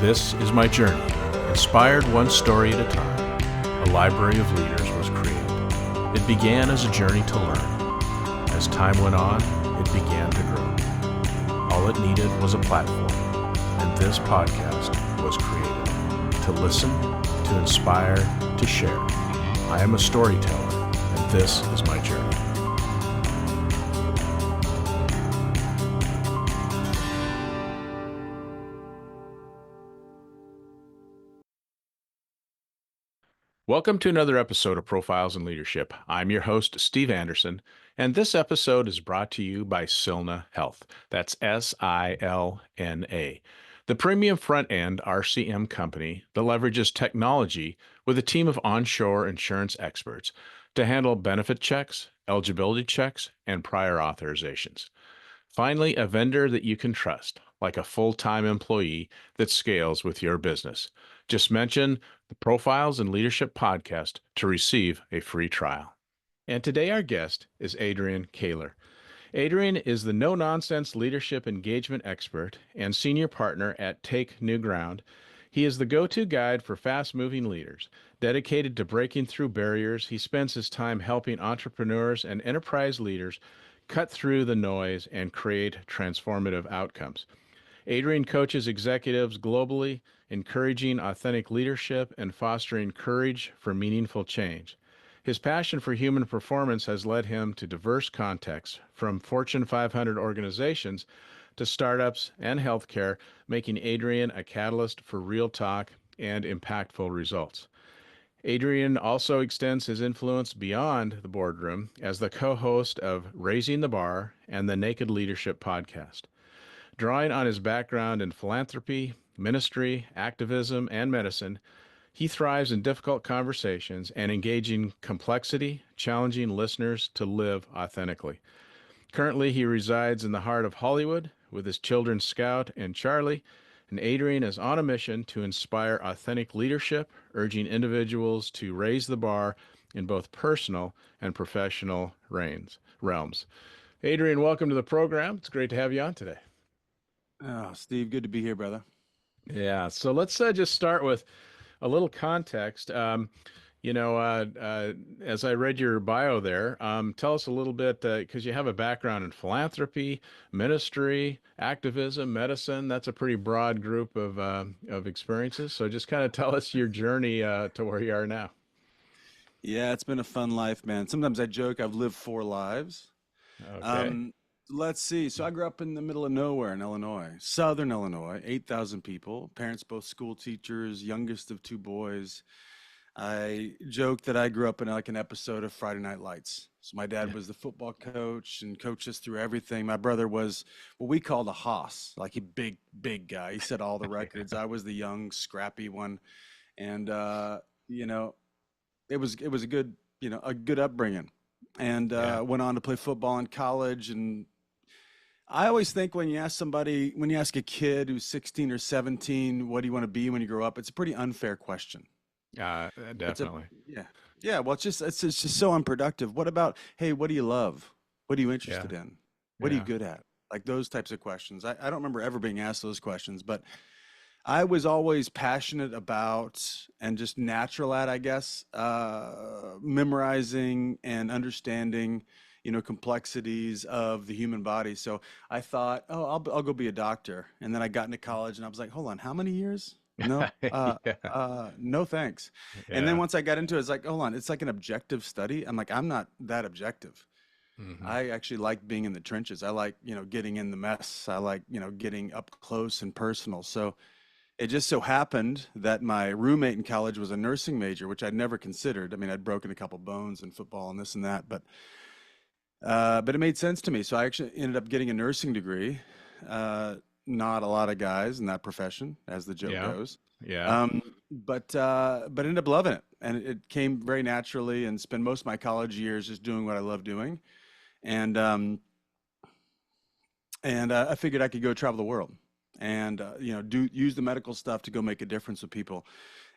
This is my journey. Inspired one story at a time, a library of leaders was created. It began as a journey to learn. As time went on, it began to grow. All it needed was a platform, and this podcast was created to listen, to inspire, to share. I am a storyteller, and this is my journey. Welcome to another episode of Profiles in Leadership. I'm your host, Steve Anderson, and this episode is brought to you by Silna Health. That's S-I-L-N-A, the premium front-end RCM company that leverages technology with a team of onshore insurance experts to handle benefit checks, eligibility checks, and prior authorizations. Finally, a vendor that you can trust, like a full-time employee that scales with your business. Just mention the Profiles in Leadership podcast to receive a free trial. And today our guest is Adrian Koehler. Adrian is the no-nonsense leadership engagement expert and senior partner at Take New Ground. He is the go-to guide for fast-moving leaders. Dedicated to breaking through barriers, he spends his time helping entrepreneurs and enterprise leaders cut through the noise and create transformative outcomes. Adrian coaches executives globally, encouraging authentic leadership and fostering courage for meaningful change. His passion for human performance has led him to diverse contexts, from Fortune 500 organizations to startups and healthcare, making Adrian a catalyst for real talk and impactful results. Adrian also extends his influence beyond the boardroom as the co-host of Raising the Bar and the Naked Leadership podcast. Drawing on his background in philanthropy, ministry, activism, and medicine, he thrives in difficult conversations and engaging complexity, challenging listeners to live authentically. Currently, he resides in the heart of Hollywood with his children Scout and Charlie, and Adrian is on a mission to inspire authentic leadership, urging individuals to raise the bar in both personal and professional realms. Adrian, welcome to the program. It's great to have you on today. Oh, Steve, good to be here, brother. Yeah, so let's just start with a little context. As I read your bio there, tell us a little bit, because you have a background in philanthropy, ministry, activism, medicine. That's a pretty broad group of experiences. So just kind of tell us your journey to where you are now. Yeah, it's been a fun life, man. Sometimes I joke I've lived 4 lives. Okay. Um, let's see. So I grew up in the middle of nowhere in Illinois, Southern Illinois, 8,000 people, parents both school teachers, youngest of 2 boys. I joke that I grew up in like an episode of Friday Night Lights. So my dad Yeah. was the football coach and coached us through everything. My brother was what we called a hoss, like a big guy. He set all the records. I was the young, scrappy one. And you know, it was a good, a good upbringing. And Yeah. went on to play football in college. And I always think when you ask a kid who's 16 or 17, what do you want to be when you grow up? It's a pretty unfair question. It's a Definitely. yeah. Yeah, well it's just so unproductive. What about, hey, what do you love? What are you Yeah. interested in? What are you Yeah. good at? Like those types of questions. I don't remember ever being asked those questions, but I was always passionate about and just natural at, I guess, memorizing and understanding, complexities of the human body. So I thought, oh, I'll go be a doctor. And then I got into college and I was like, hold on, how many years? No, Yeah. no, thanks. And then Yeah. once I got into it, it's like, hold on, it's like an objective study. I'm like, I'm not that objective. Hmm. I actually like being in the trenches. I like, getting in the mess. I like, getting up close and personal. So it just so happened that my roommate in college was a nursing major, which I'd never considered. I mean, I'd broken a couple bones in football and this and that, but it made sense to me. So I actually ended up getting a nursing degree. Uh, Not a lot of guys in that profession, as the joke Yeah. goes. Yeah. But ended up loving it, and it came very naturally. And spent most of my college years just doing what I love doing, and I figured I could go travel the world and do use the medical stuff to go make a difference with people.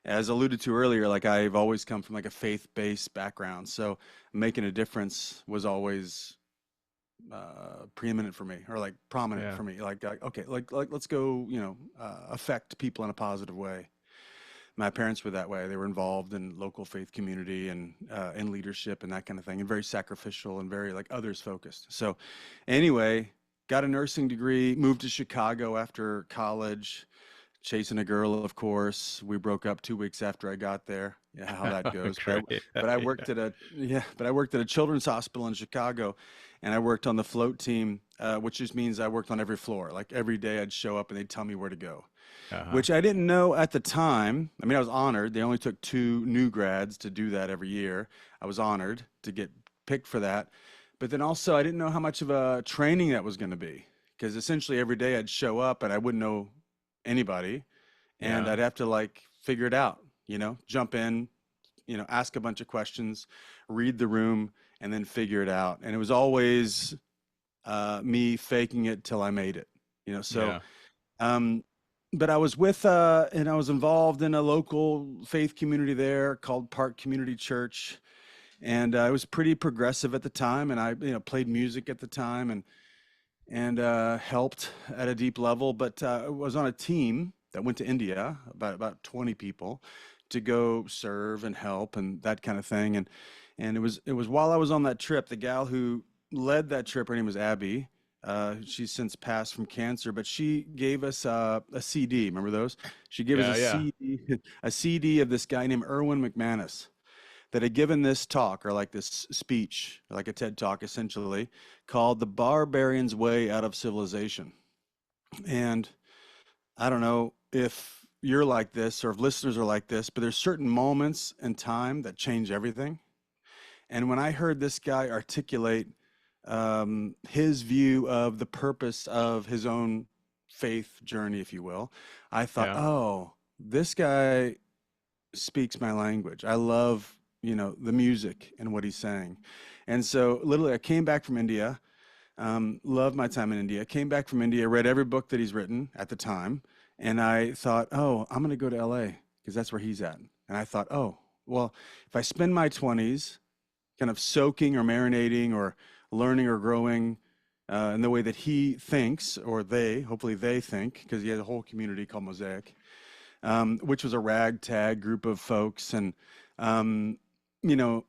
As alluded to earlier, like I've always come from like a faith-based background, so making a difference was always preeminent for me, or like prominent Yeah. for me. Okay, like let's go, affect people in a positive way. My parents were that way. They were involved in local faith community and in leadership and that kind of thing, and very sacrificial and very like others focused. So, anyway, got a nursing degree, moved to Chicago after college, chasing a girl, of course. We broke up 2 weeks after I got there. Yeah, how that goes. But Great. I Yeah. worked at a yeah, but I worked at a children's hospital in Chicago, and I worked on the float team, which just means I worked on every floor. Like every day, I'd show up and they'd tell me where to go, Uh-huh. which I didn't know at the time. I mean, I was honored. They only took two new grads to do that every year. I was honored to get picked for that. But then also, I didn't know how much of a training that was going to be, because essentially every day I'd show up and I wouldn't know anybody, and Yeah. I'd have to like figure it out, jump in, ask a bunch of questions, read the room, and then figure it out. And it was always me faking it till I made it, so Yeah. um, but I was and I was involved in a local faith community there called Park Community Church. And it was pretty progressive at the time. And I, played music at the time and helped at a deep level. But I was on a team that went to India, about 20 people, to go serve and help and that kind of thing. And it was while I was on that trip, the gal who led that trip, her name was Abby. She's since passed from cancer, but she gave us a CD. Remember those? She gave us Yeah. Yeah. a CD of this guy named Erwin McManus that had given this talk, or like this speech, like a TED talk essentially, called The Barbarian's Way Out of Civilization. And I don't know if you're like this or if listeners are like this, but there's certain moments in time that change everything. And when I heard this guy articulate his view of the purpose of his own faith journey, if you will, I thought, Yeah. oh, this guy speaks my language. I love, the music and what he's saying. And so literally I came back from India, loved my time in India, came back from India, read every book that he's written at the time. And I thought, oh, I'm going to go to LA because that's where he's at. And I thought, oh, well, if I spend my 20s kind of soaking or marinating or learning or growing in the way that he thinks, or hopefully they think, because he has a whole community called Mosaic, which was a ragtag group of folks. And,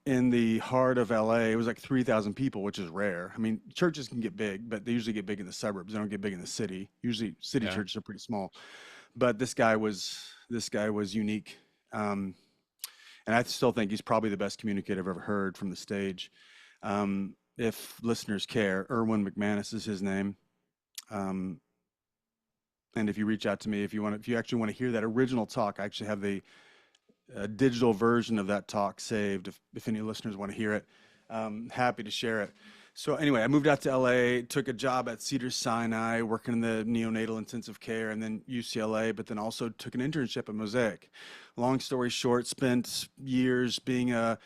in the heart of LA, it was like 3,000 people, which is rare. I mean, churches can get big, but they usually get big in the suburbs. They don't get big in the city. Usually city Yeah. churches are pretty small. But this guy was unique. And I still think he's probably the best communicator I've ever heard from the stage. If listeners care, Erwin McManus is his name. Um, and if you reach out to me, if you actually want to hear that original talk, I actually have the digital version of that talk saved. If any listeners want to hear it, happy to share it. So anyway, I moved out to LA, took a job at Cedars-Sinai, working in the neonatal intensive care, and then UCLA, but then also took an internship at Mosaic. Long story short, spent years being a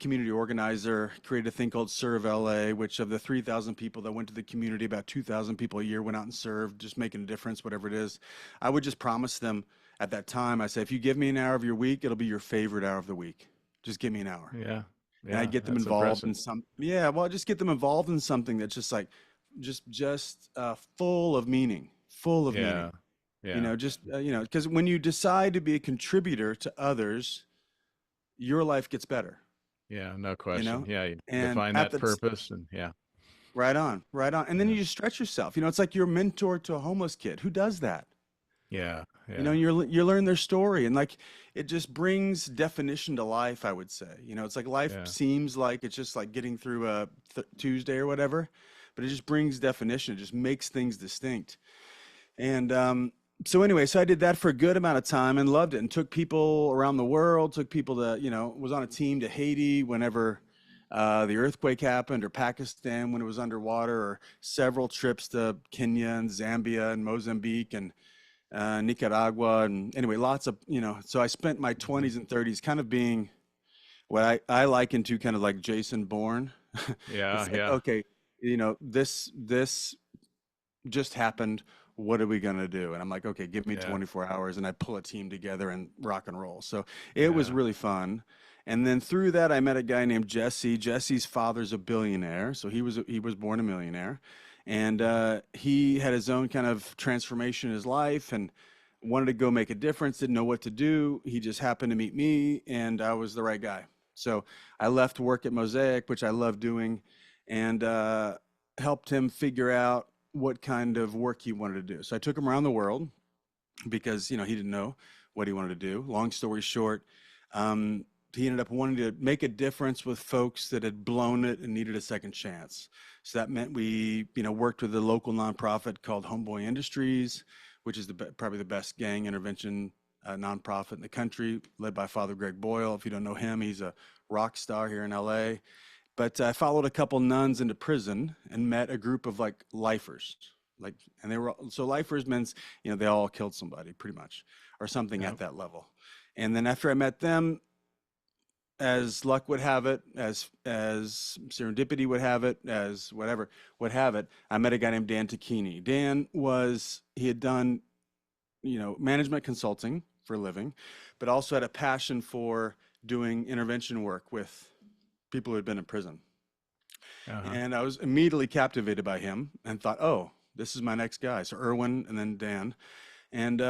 community organizer, created a thing called Serve LA, which of the 3,000 people that went to the community, about 2,000 people a year went out and served, just making a difference, whatever it is. I would just promise them at that time, I say, if you give me an hour of your week, it'll be your favorite hour of the week. Just give me an hour. Yeah. And I Yeah. get them That's involved impressive. in yeah, well, just get them involved in something that's just like, just full of meaning, full of meaning. Yeah. Yeah. Because when you decide to be a contributor to others, your life gets better, Yeah. No you question. know? Yeah. You And define that purpose and yeah. right on, right on. And then Yeah. you just stretch yourself. It's like you're a mentor to a homeless kid. Who does that? Yeah. Yeah. You learn their story, and like it just brings definition to life, I would say. It's like life Yeah. seems like it's just like getting through a Tuesday or whatever, but it just brings definition. It just makes things distinct. And so anyway, so I did that for a good amount of time and loved it, and took people around the world, took people to, was on a team to Haiti whenever the earthquake happened, or Pakistan when it was underwater, or several trips to Kenya and Zambia and Mozambique and Nicaragua. And anyway, lots of, so I spent my Mhm. 20s and 30s kind of being what I liken to kind of like Jason Bourne. Yeah. It's like, Yeah. okay, this just happened. What are we going to do? And I'm like, okay, give me Yeah. 24 hours. And I pull a team together and rock and roll. So it was Yeah. really fun. And then through that, I met a guy named Jesse. Jesse's father's a billionaire, so he was born a millionaire, and he had his own kind of transformation in his life and wanted to go make a difference. Didn't know what to do. He just happened to meet me, and I was the right guy. So I left work at Mosaic, which I love doing, and helped him figure out what kind of work he wanted to do. So I took him around the world because he didn't know what he wanted to do. Long story short, um, he ended up wanting to make a difference with folks that had blown it and needed a second chance. So that meant we, worked with a local nonprofit called Homeboy Industries, which is probably the best gang intervention nonprofit in the country, led by Father Greg Boyle. If you don't know him, he's a rock star here in LA. But I followed a couple nuns into prison and met a group of like lifers, and they were so lifers means they all killed somebody pretty much, or something Yeah. at that level. And then after I met them, as luck would have it, as serendipity would have it, as whatever would have it, I met a guy named Dan Tacchini. He had done management consulting for a living, but also had a passion for doing intervention work with people who had been in prison. Uh-huh. And I was immediately captivated by him and thought, oh, this is my next guy. So Erwin and then Dan, and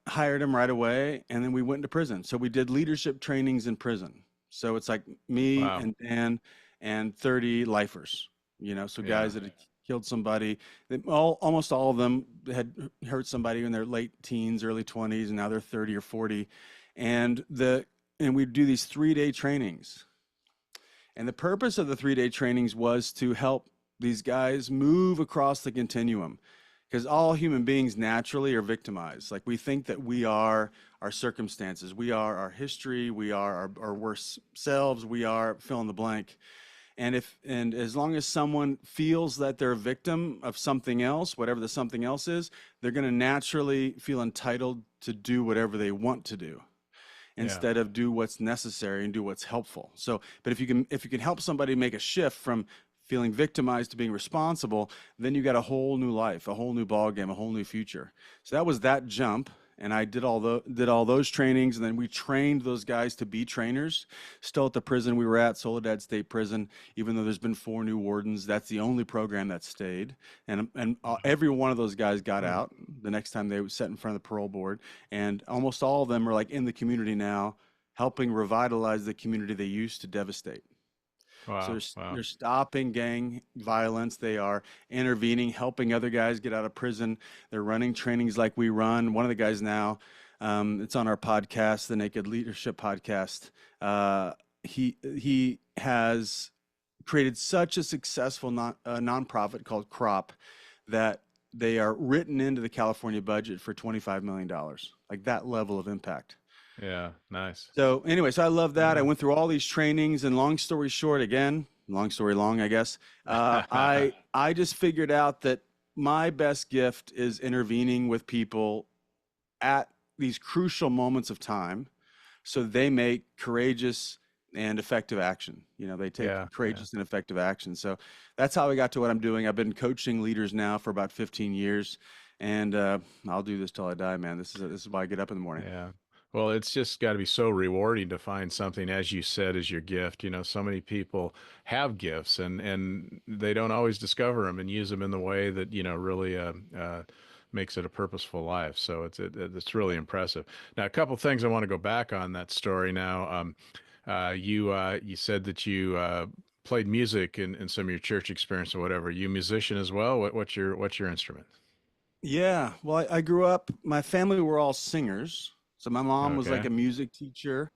hired him right away. And then we went into prison. So we did leadership trainings in prison. So it's like me Wow. and Dan and 30 lifers, so Yeah. guys that had killed somebody. Almost all of them had hurt somebody in their late teens, early 20s, and now they're 30 or 40. And we do these 3-day trainings. And the purpose of the 3-day trainings was to help these guys move across the continuum, because all human beings naturally are victimized. Like, we think that we are our circumstances, we are our history, we are our worst selves, we are fill in the blank. And as long as someone feels that they're a victim of something else, whatever the something else is, they're going to naturally feel entitled to do whatever they want to do, Yeah. instead of do what's necessary and do what's helpful. So, but if you can help somebody make a shift from feeling victimized to being responsible, then you got a whole new life, a whole new ball game, a whole new future. So that was that jump. And I did all those trainings, and then we trained those guys to be trainers. Still at the prison we were at, Soledad State Prison, even though there's been 4 new wardens, that's the only program that stayed. And every one of those guys got out the next time they sat in front of the parole board, and almost all of them are like in the community now, helping revitalize the community they used to devastate. So Wow. Wow. they're stopping gang violence. They are intervening, helping other guys get out of prison. They're running trainings like we run. One of the guys now, it's on our podcast, the Naked Leadership Podcast. He has created such a successful nonprofit called Crop that they are written into the California budget for $25 million, like that level of impact. Yeah. Nice. So anyway, so I love that. I Yeah. went through all these trainings, and long story short, again, long story long, I guess. I just figured out that my best gift is intervening with people at these crucial moments of time, so they make courageous and effective action. They take Yeah. Yeah. courageous and effective action. So that's how I got to what I'm doing. I've been coaching leaders now for about 15 years, and I'll do this till I die, man. This is why I get up in the morning. Yeah. Well, it's just got to be so rewarding to find something, as you said, as your gift. So many people have gifts and they don't always discover them and use them in the way that, really makes it a purposeful life. So it's really impressive. Now, a couple things I want to go back on that story now. You said that you played music in some of your church experience or whatever. You a musician as well? What's your instrument? Yeah, well, I grew up, my family were all singers. So my mom was like Okay. a music teacher.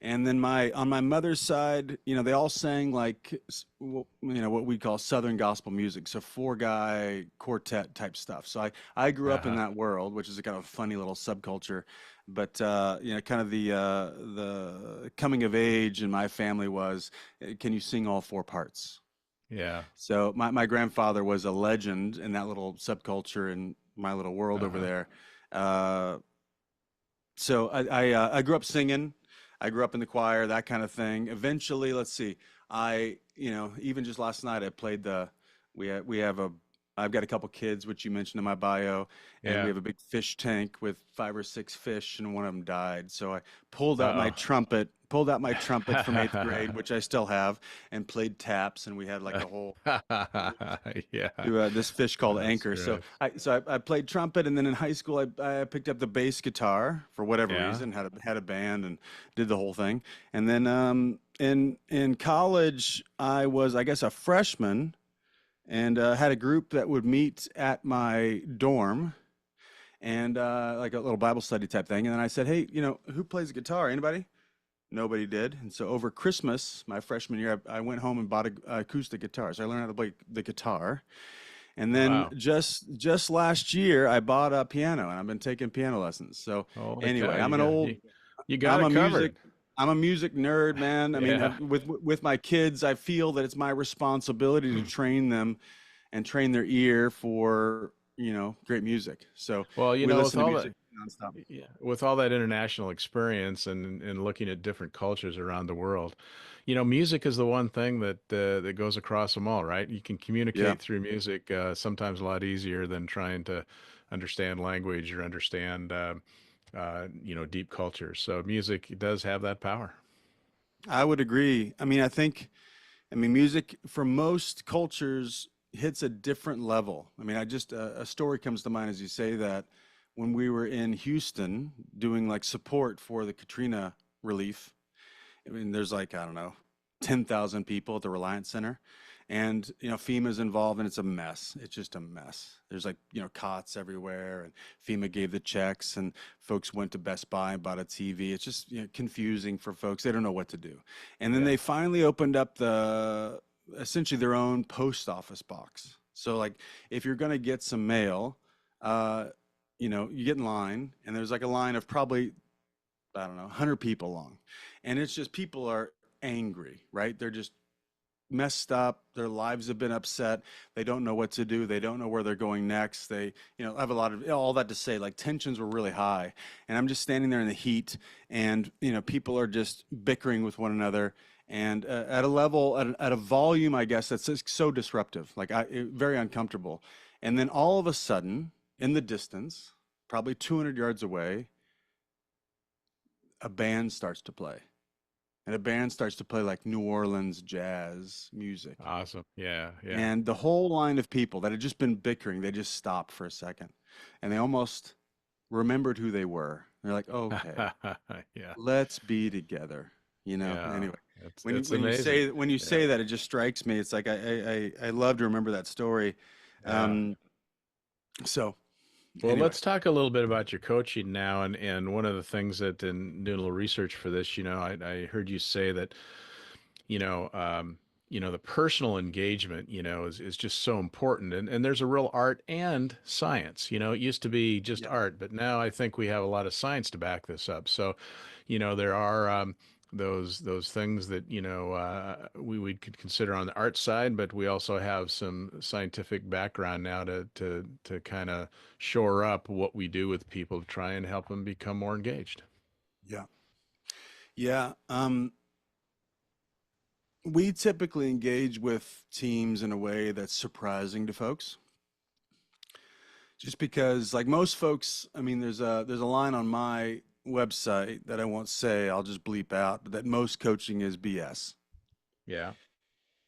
And then on my mother's side, they all sang like, what we call Southern gospel music. So 4-guy quartet type stuff. So I grew up in Uh-huh. that world, which is a kind of funny little subculture. But, kind of the coming of age in my family was, can you sing all 4 parts? Yeah. So my grandfather was a legend in that little subculture in my little world over Uh-huh. there. Uh, so I grew up singing. I grew up in the choir, that kind of thing. Eventually, let's see. Even just last night, I played we have I've got a couple kids, which you mentioned in my bio, and we Yeah. have a big fish tank with 5 or 6 fish, and one of them died. So I pulled out my Uh-oh. trumpet pulled out my trumpet from eighth grade, which I still have, and played taps, and we had like a whole Yeah, to this fish called that's Anchor. great. I played trumpet, and then in high school I picked up the bass guitar for whatever Yeah. reason. Had a band and did the whole thing. And then in college I was, I guess, a freshman, and had a group that would meet at my dorm, and like a little Bible study type thing. And then I said, hey, who plays guitar? Anybody? Nobody did. And so over Christmas, my freshman year, I went home and bought a acoustic guitar. So I learned how to play the guitar. And then Wow. just last year, I bought a piano, and I've been taking piano lessons. So Holy anyway, cow, you got I'm it a music covered. I'm a music nerd, man. I mean, Yeah. with my kids, I feel that it's my responsibility to train them and train their ear for, great music. So Well, we with listen to all that, music nonstop. yeah, with all that international experience and looking at different cultures around the world, music is the one thing that goes across them all, right? You can Yeah. communicate through music, sometimes a lot easier than trying to understand language or understand, deep cultures. So music does have that power. I would agree. I mean, music for most cultures hits a different level. I mean, a story comes to mind as you say that. When we were in Houston doing like support for the Katrina relief, I mean, there's like, I don't know, 10,000 people at the Reliance Center. And, FEMA's involved, and it's a mess. It's just a mess. There's like, cots everywhere, and FEMA gave the checks, and folks went to Best Buy and bought a TV. It's just, confusing for folks. They don't know what to do. And then Yeah. they finally opened up essentially their own post office box. So like, if you're going to get some mail, uh, you get in line, and there's like a line of probably, I don't know, 100 people long. And it's just people are angry, right? They're just messed up. Their lives have been upset. They don't know what to do. They don't know where they're going next. They, have a lot of all that to say. Like tensions were really high. And I'm just standing there in the heat, and, people are just bickering with one another. And at a level, at a volume, I guess, that's just so disruptive, like very uncomfortable. And then all of a sudden, in the distance, probably 200 yards away, a band starts to play. And a band starts to play like New Orleans jazz music. Awesome. Yeah. Yeah. And the whole line of people that had just been bickering, they just stopped for a second. And they almost remembered who they were. They're like, okay, Yeah. let's be together. Yeah. Anyway, It's amazing. when you Yeah. say that, it just strikes me. It's like I love to remember that story. Yeah. Um, so Well, anyway, let's talk a little bit about your coaching now. And one of the things that in doing a little research for this, I heard you say that, you know, um, the personal engagement, is just so important. And there's a real art and science. It used to be just yeah, art, but now I think we have a lot of science to back this up. So, there are those things that we could consider on the art side, but we also have some scientific background now to kind of shore up what we do with people to try and help them become more engaged. yeah, yeah. We typically engage with teams in a way that's surprising to folks. Just because, like most folks, I mean, there's a line on my website that I won't say, I'll just bleep out, but that most coaching is BS. Yeah.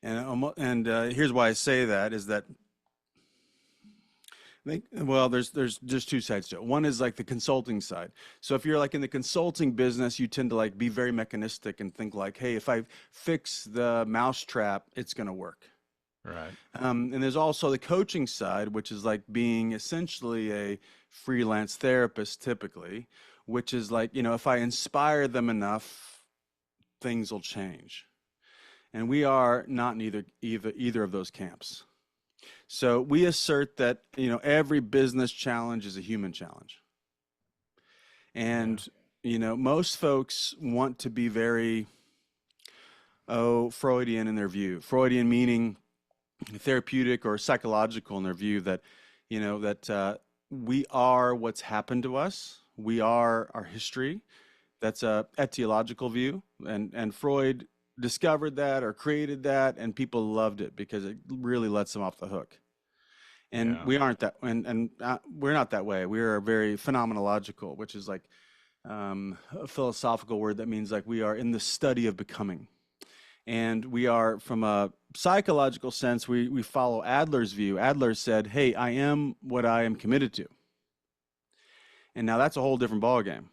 And here's why I say that is that I think, well, there's just two sides to it. One is like the consulting side. So if you're like in the consulting business, you tend to like be very mechanistic and think like, hey, if I fix the mousetrap, it's going to work. Right. And there's also the coaching side, which is like being essentially a freelance therapist, typically, which is like, if I inspire them enough, things will change. And we are not in either of those camps. So we assert that, every business challenge is a human challenge. Yeah. And, most folks want to be very, Freudian in their view. Freudian meaning therapeutic or psychological in their view that, that we are what's happened to us. We are our history. That's a etiological view. And Freud discovered that or created that, and people loved it because it really lets them off the hook. And Yeah. we aren't that, and we're not that way. We are very phenomenological, which is like a philosophical word that means like we are in the study of becoming. And we are, from a psychological sense, we follow Adler's view. Adler said, hey, I am what I am committed to. And now that's a whole different ballgame.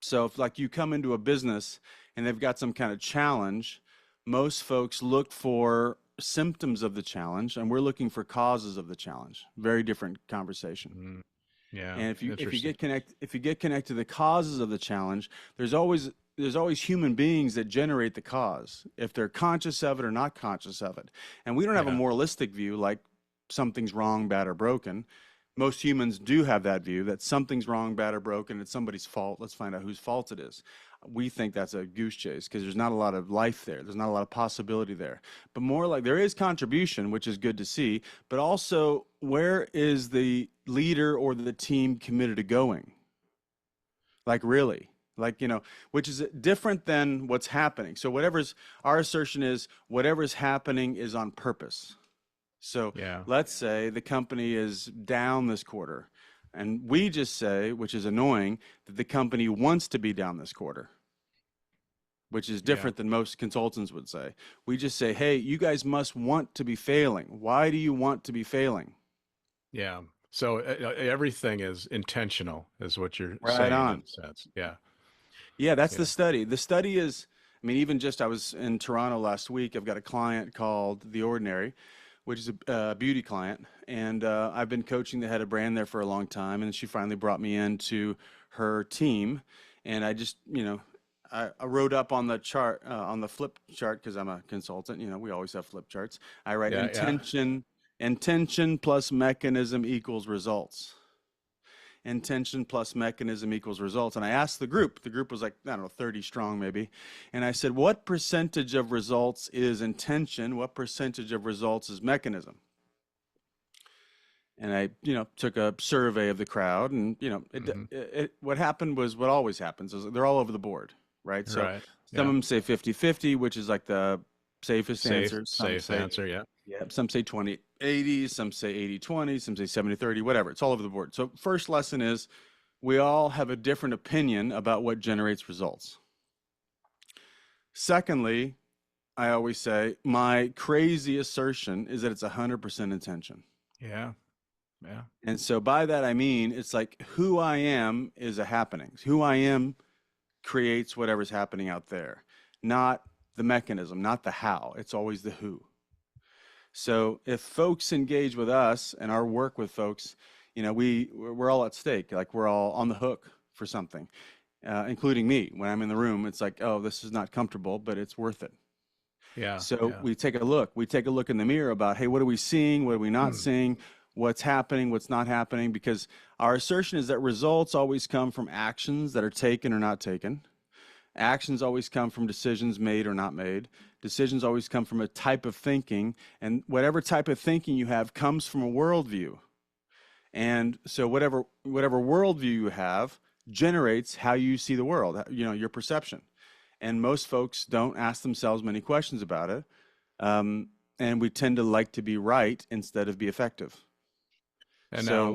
So if like you come into a business and they've got some kind of challenge, most folks look for symptoms of the challenge, and we're looking for causes of the challenge. Very different conversation. Mm, yeah, And if you interesting. get connected to the causes of the challenge, there's always human beings that generate the cause, if they're conscious of it or not conscious of it. And we don't have a Yeah, moralistic view like something's wrong, bad, or broken. Most humans do have that view that something's wrong, bad, or broken. It's somebody's fault. Let's find out whose fault it is. We think that's a goose chase because there's not a lot of life there. There's not a lot of possibility there. But more like there is contribution, which is good to see. But also, where is the leader or the team committed to going? Like, really? Like, which is different than what's happening. So, our assertion is whatever's happening is on purpose. So yeah, let's say the company is down this quarter, and we just say, which is annoying, that the company wants to be down this quarter, which is yeah, different than most consultants would say. We just say, hey, you guys must want to be failing. Why do you want to be failing? yeah. So everything is intentional, is what you're Right saying in on. a sense. Yeah, Yeah, that's the yeah, study. The study is, I mean, even just I was in Toronto last week. I've got a client called The Ordinary, which is a beauty client. And I've been coaching the head of brand there for a long time. And she finally brought me into her team. And I just, I wrote up on the chart, on the flip chart, because I'm a consultant. We always have flip charts. I write yeah, yeah. intention plus mechanism equals results. Intention plus mechanism equals results. And I asked the group was like, I don't know, 30 strong maybe. And I said, what percentage of results is intention? What percentage of results is mechanism? And I, took a survey of the crowd, and Hmm. what happened was what always happens is they're all over the board, right? So Right. some Yeah. of them say 50-50, which is like the safest Safe, answer. Some safe say, answer. Yeah. yeah, some say 20-80, some say 80-20, some say 70-30, whatever. It's all over the board. So first lesson is we all have a different opinion about what generates results. Secondly, I always say my crazy assertion is that it's 100% intention. Yeah. Yeah. And so by that, I mean, it's like who I am is a happening. Who I am creates whatever's happening out there, not the mechanism, not the how. It's always the who. So if folks engage with us and our work with folks, we're all at stake. Like we're all on the hook for something, including me. When I'm in the room, it's like, oh, this is not comfortable, but it's worth it. Yeah. So Yeah. we take a look. We take a look in the mirror about, hey, what are we seeing? What are we not seeing? What's happening? What's not happening? Because our assertion is that results always come from actions that are taken or not taken. Actions always come from decisions made or not made. Decisions always come from a type of thinking. And whatever type of thinking you have comes from a worldview. And so whatever worldview you have generates how you see the world, your perception. And most folks don't ask themselves many questions about it. And we tend to like to be right instead of be effective. And now So, and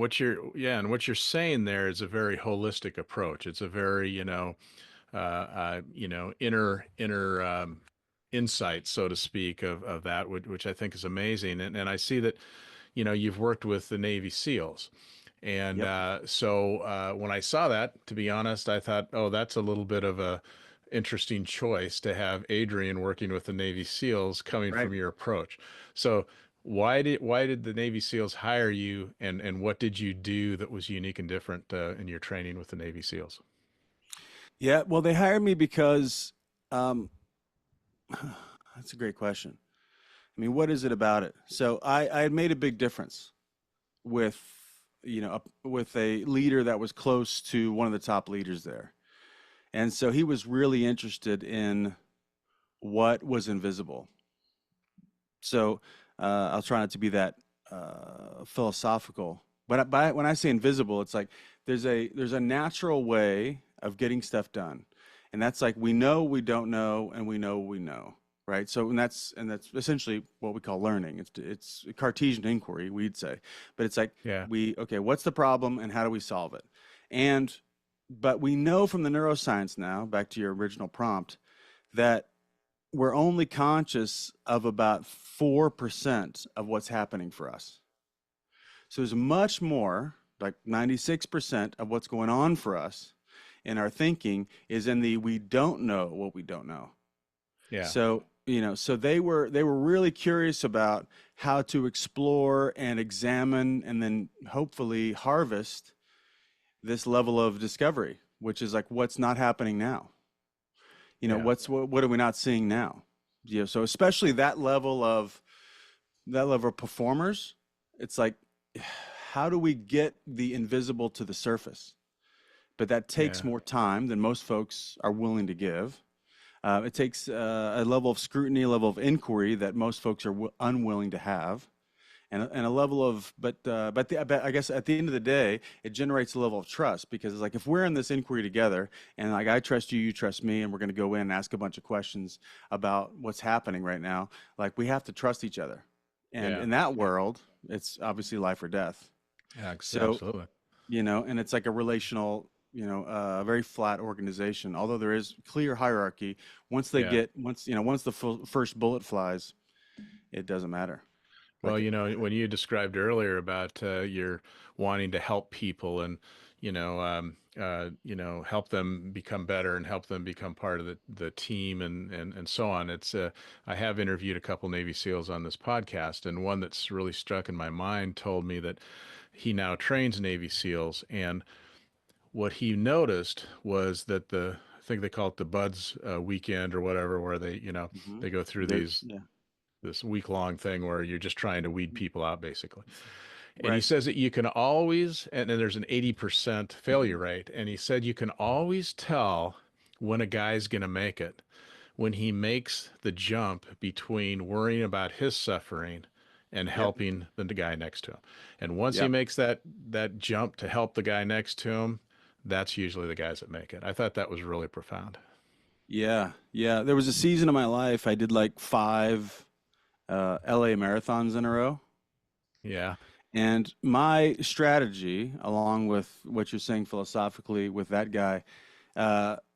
what you're saying there is a very holistic approach. It's a very, inner insight, so to speak, of that, which I think is amazing. And I see that, you've worked with the Navy SEALs. And yep, when I saw that, to be honest, I thought, oh, that's a little bit of a interesting choice to have Adrian working with the Navy SEALs coming right. from your approach. So why did the Navy SEALs hire you, and what did you do that was unique and different in your training with the Navy SEALs? Yeah, well, they hired me because um, that's a great question. I mean, what is it about it? So I had made a big difference with, with a leader that was close to one of the top leaders there. And so he was really interested in what was invisible. So I'll try not to be that philosophical. But when I say invisible, it's like there's a natural way of getting stuff done, and that's like we know we don't know, and we know, right? So and that's essentially what we call learning. It's Cartesian inquiry, we'd say, but it's like Yeah. okay, what's the problem, and how do we solve it? And but we know from the neuroscience now, back to your original prompt, that we're only conscious of about 4% of what's happening for us. So there's much more, like 96% of what's going on for us in our thinking is in the we don't know what we don't know. Yeah. So, so they were really curious about how to explore and examine and then hopefully harvest this level of discovery, which is like what's not happening now. Yeah. What are we not seeing now? So especially that level of performers, it's like how do we get the invisible to the surface? But that takes Yeah. more time than most folks are willing to give. It takes a level of scrutiny, a level of inquiry that most folks are unwilling to have, and a level of, but I guess at the end of the day, it generates a level of trust because it's like if we're in this inquiry together, and like I trust you, you trust me, and we're going to go in and ask a bunch of questions about what's happening right now. Like we have to trust each other, and Yeah. in that world, it's obviously life or death. Yeah. So Absolutely. and it's like a relational, very flat organization. Although there is clear hierarchy, Yeah. once the first bullet flies, it doesn't matter. Well, Like, when you described earlier about your wanting to help people and help them become better and help them become part of the team and so on. It's I have interviewed a couple Navy SEALs on this podcast, and one that's really stuck in my mind told me that he now trains Navy SEALs, and what he noticed was that I think they call it the Buds weekend or whatever, where hmm they go through yeah, this week long thing where you're just trying to weed people out basically. And he right. says that you can always, and then there's an 80% failure rate. And he said you can always tell when a guy's going to make it when he makes the jump between worrying about his suffering and Yep, helping the guy next to him. And once he yep. makes that jump to help the guy next to him, that's usually the guys that make it. I thought that was really profound. Yeah, yeah. There was a season of my life I did like five LA marathons in a row. Yeah. And my strategy, along with what you're saying philosophically with that guy,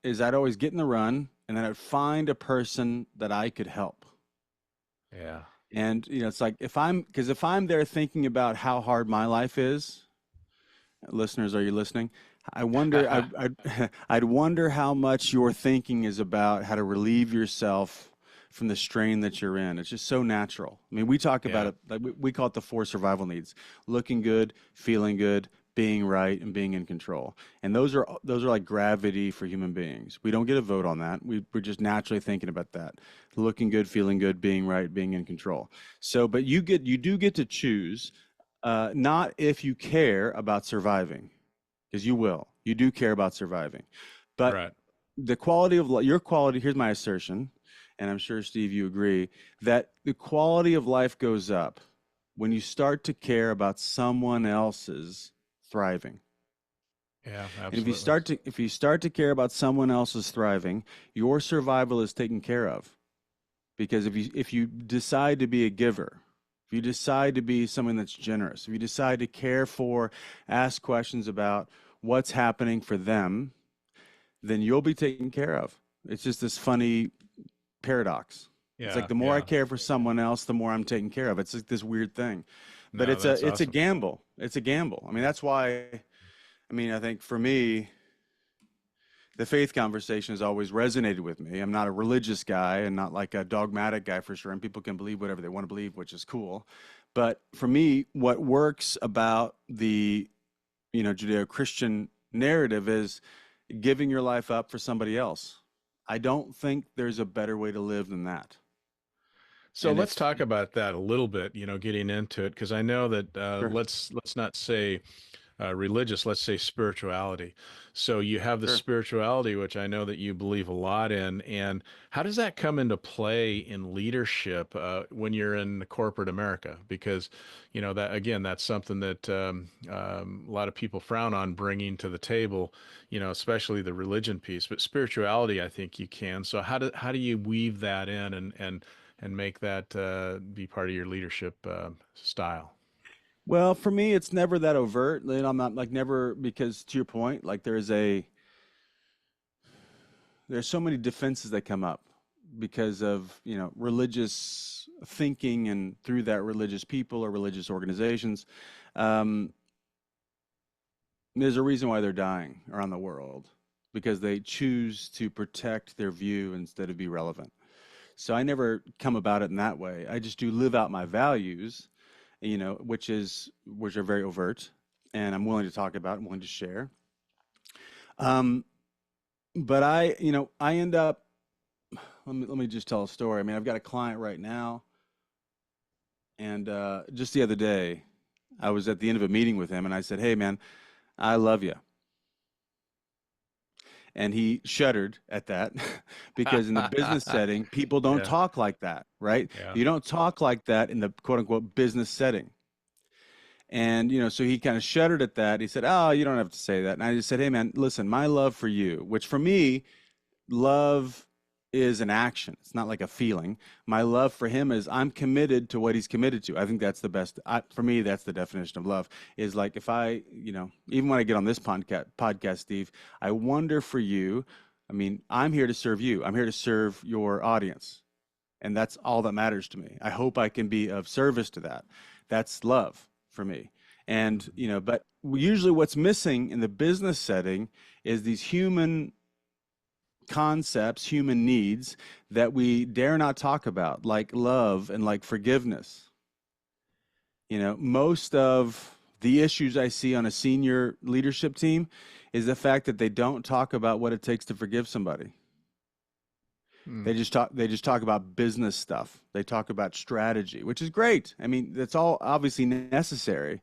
is I'd always get in the run and then I'd find a person that I could help. Yeah. And it's like if I'm there thinking about how hard my life is, listeners, are you listening? I wonder, I'd wonder how much your thinking is about how to relieve yourself from the strain that you're in. It's just so natural. I mean, we talk about Yeah. it, like we call it the four survival needs: looking good, feeling good, being right, and being in control. And those are like gravity for human beings. We don't get a vote on that. We're just naturally thinking about that: looking good, feeling good, being right, being in control. So, but you do get to choose, not if you care about surviving, because you will. You do care about surviving. But Right. the quality of your quality, here's my assertion, and I'm sure, Steve, you agree, that the quality of life goes up when you start to care about someone else's thriving. Yeah, And absolutely. if you start to care about someone else's thriving, your survival is taken care of. Because if you decide to be a giver, if you decide to be someone that's generous, if you decide to care for, ask questions about what's happening for them, then you'll be taken care of. It's just this funny paradox. It's like Yeah. the more I Yeah. care for someone else, the more I'm taken care of. It's like this weird thing. But No, that's it's a awesome. gamble. It's a gamble. I mean, that's why I think for me, the faith conversation has always resonated with me. I'm not a religious guy and not like a dogmatic guy for sure. And people can believe whatever they want to believe, which is cool. But for me, what works about the Judeo-Christian narrative is giving your life up for somebody else. I don't think there's a better way to live than that. So And let's if talk about that a little bit, getting into it, because I know that Sure, let's not say religious, let's say spirituality. So you have the sure. spirituality, which I know that you believe a lot in, and how does that come into play in leadership when you're in corporate America? Because that again, that's something that a lot of people frown on bringing to the table, especially the religion piece. But spirituality, I think you can. So how do you weave that in and make that be part of your leadership style? Well, for me, it's never that overt. I'm not like never because to your point, like there's a there's so many defenses that come up because of, religious thinking and through that religious people or religious organizations. Um, there's a reason why they're dying around the world because they choose to protect their view instead of be relevant. So I never come about it in that way. I just do live out my values, which are very overt, and I'm willing to talk about and willing to share. Um, but I end up. Let me just tell a story. I mean, I've got a client right now, and just the other day, I was at the end of a meeting with him, and I said, "Hey, man, I love you." And he shuddered at that because in the business setting, people don't Yeah. talk like that, right? Yeah. You don't talk like that in the quote unquote business setting. And, so he kind of shuddered at that. He said, "Oh, you don't have to say that." And I just said, "Hey, man, listen, my love for you," which for me, love is an action. It's not like a feeling. My love for him is I'm committed to what he's committed to. I think that's the best. For me, that's the definition of love. Is like if I, even when I get on this podcast, Steve, I wonder for you. I mean, I'm here to serve you. I'm here to serve your audience, and that's all that matters to me. I hope I can be of service to that. That's love for me. And but usually what's missing in the business setting is these human concepts, human needs that we dare not talk about, like love and like forgiveness. Most of the issues I see on a senior leadership team is the fact that they don't talk about what it takes to forgive somebody. Hmm. They just talk about business stuff. They talk about strategy, which is great. I mean, that's all obviously necessary,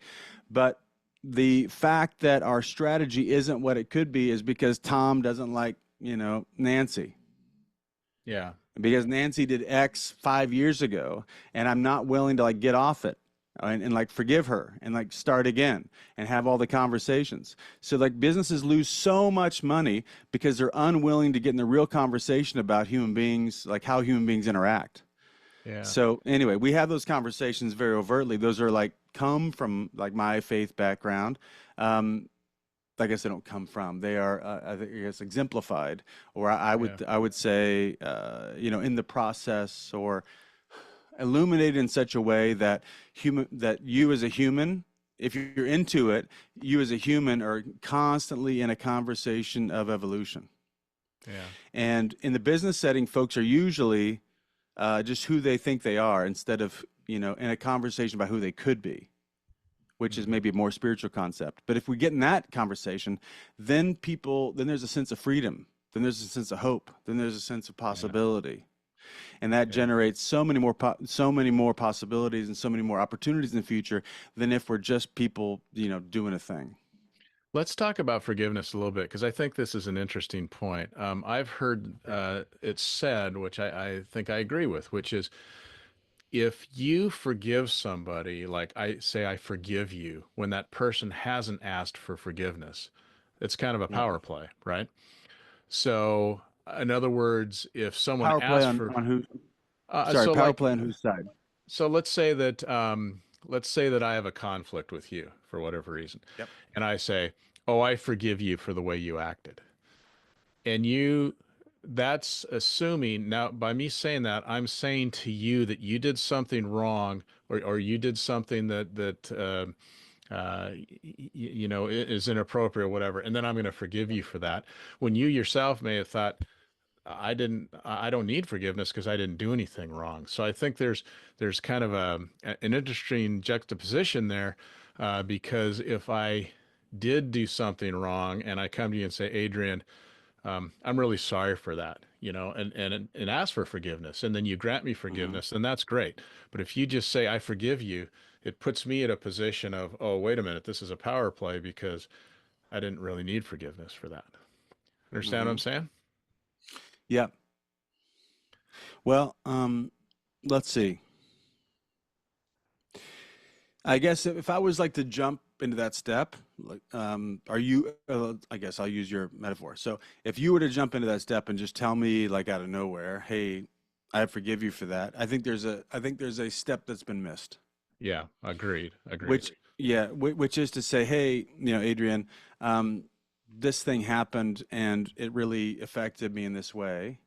but the fact that our strategy isn't what it could be is because Tom doesn't like, Nancy. Yeah. Because Nancy did X 5 years ago, and I'm not willing to like get off it and like forgive her and like start again and have all the conversations. So like businesses lose so much money because they're unwilling to get in the real conversation about human beings, like how human beings interact. Yeah. So anyway, we have those conversations very overtly. Those are like come from like my faith background. Um, I guess they don't come from. They are, I think, I guess, exemplified, or I Yeah. would I would say, in the process or illuminated in such a way that you as a human, if you're into it, you as a human are constantly in a conversation of evolution. Yeah. And in the business setting, folks are usually just who they think they are instead of in a conversation about who they could be, which is Hmm. maybe a more spiritual concept. But if we get in that conversation, then there's a sense of freedom, then there's a sense of hope, then there's a sense of Yeah. possibility, and that Yeah. generates so many more possibilities and so many more opportunities in the future than if we're just people, doing a thing. Let's talk about forgiveness a little bit because I think this is an interesting point. I've heard it said, which I think I agree with, which is if you forgive somebody, like I say, I forgive you, when that person hasn't asked for forgiveness, it's kind of a Yep. power play, right? So, in other words, if someone Power play asks on for, who? Sorry, so power like, play on whose side? so let's say that I have a conflict with you for whatever reason, Yep. and I say, "Oh, I forgive you for the way you acted," and you, that's assuming now by me saying that, I'm saying to you that you did something wrong, or you did something that is inappropriate or whatever, and then I'm going to forgive you for that. When you yourself may have thought, I don't need forgiveness because I didn't do anything wrong. So I think there's kind of an interesting juxtaposition there, because if I did do something wrong and I come to you and say, Adrian, I'm really sorry for that, and ask for forgiveness, and then you grant me Hmm. forgiveness, then that's great. But if you just say, I forgive you, it puts me in a position of, oh, wait a minute, this is a power play because I didn't really need forgiveness for that. Understand what I'm Hmm. saying? Yeah. Well, let's see. I guess if I was like to jump into that step, like, are you? I guess I'll use your metaphor. So, if you were to jump into that step and just tell me, like out of nowhere, "Hey, I forgive you for that," I think there's a step that's been missed. Yeah, agreed, agreed. Which, yeah, which is to say, "Hey, Adrian, um, this thing happened and it really affected me in this way.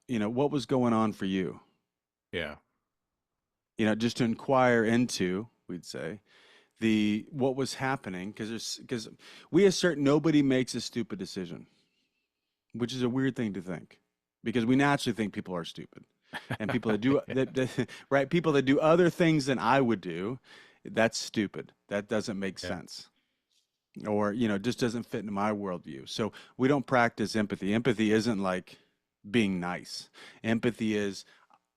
What was going on for you? Yeah. Just to inquire into, we'd say, the what was happening, because we assert nobody makes a stupid decision, which is a weird thing to think, because we naturally think people are stupid, and people that do Yeah. that right, people that do other things than I would do, that's stupid. That doesn't make Yeah. sense, or just doesn't fit into my worldview. So we don't practice empathy. Empathy isn't like being nice. Empathy is,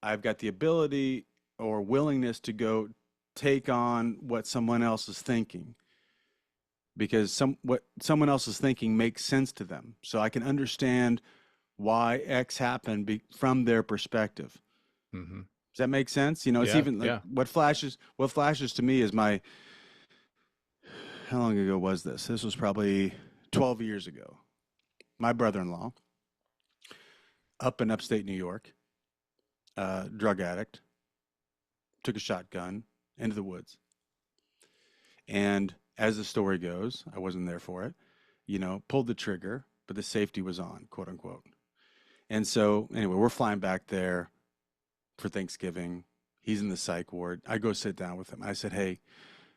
I've got the ability or willingness to go take on what someone else is thinking, because what someone else is thinking makes sense to them. So I can understand why X happened from their perspective. Hmm. Does that make sense? It's Yeah. even like Yeah. what flashes to me is how long ago was this? This was probably 12 years ago. My brother-in-law up in upstate New York, drug addict, took a shotgun into the woods. And as the story goes, I wasn't there for it, pulled the trigger, but the safety was on, quote unquote. And so, anyway, we're flying back there for Thanksgiving. He's in the psych ward. I go sit down with him. I said, "Hey,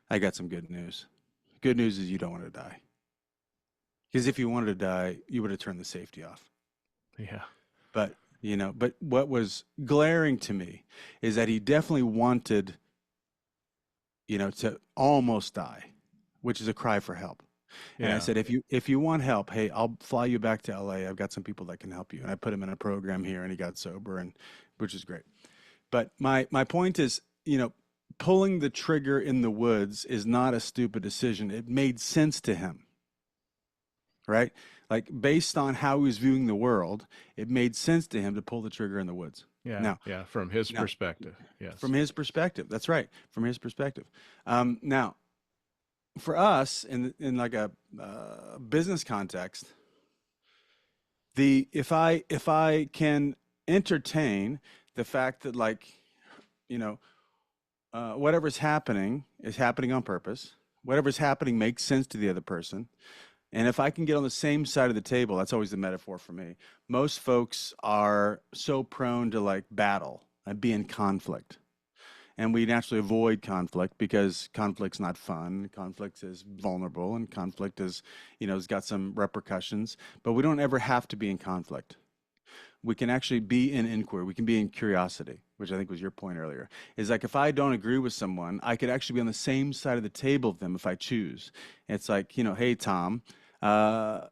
I got some good news. Good news is you don't want to die. Because if you wanted to die, you would have turned the safety off." Yeah. But what was glaring to me is that he definitely wanted, to almost die, which is a cry for help. And I Yeah. said, if you want help, hey, I'll fly you back to LA. I've got some people that can help you. And I put him in a program here, and he got sober, and which is great. But my point is, pulling the trigger in the woods is not a stupid decision. It made sense to him, right? Like based on how he was viewing the world, it made sense to him to pull the trigger in the woods. Yeah. Now, Yeah. From his now, perspective. Yes. from his perspective, that's right, from his perspective. Now, for us, in like a business context, the if I can entertain the fact that, like, you know whatever's happening is happening on purpose, whatever's happening makes sense to the other person, and if I can get on the same side of the table, that's always the metaphor for me. Most folks are so prone to like battle and be in conflict, and we naturally avoid conflict because conflict's not fun. Conflict is vulnerable, and conflict is, has got some repercussions, but we don't ever have to be in conflict. We can actually be in inquiry. We can be in curiosity, which I think was your point earlier. Is like if I don't agree with someone, I could actually be on the same side of the table with them if I choose. It's like, hey, Tom, uh,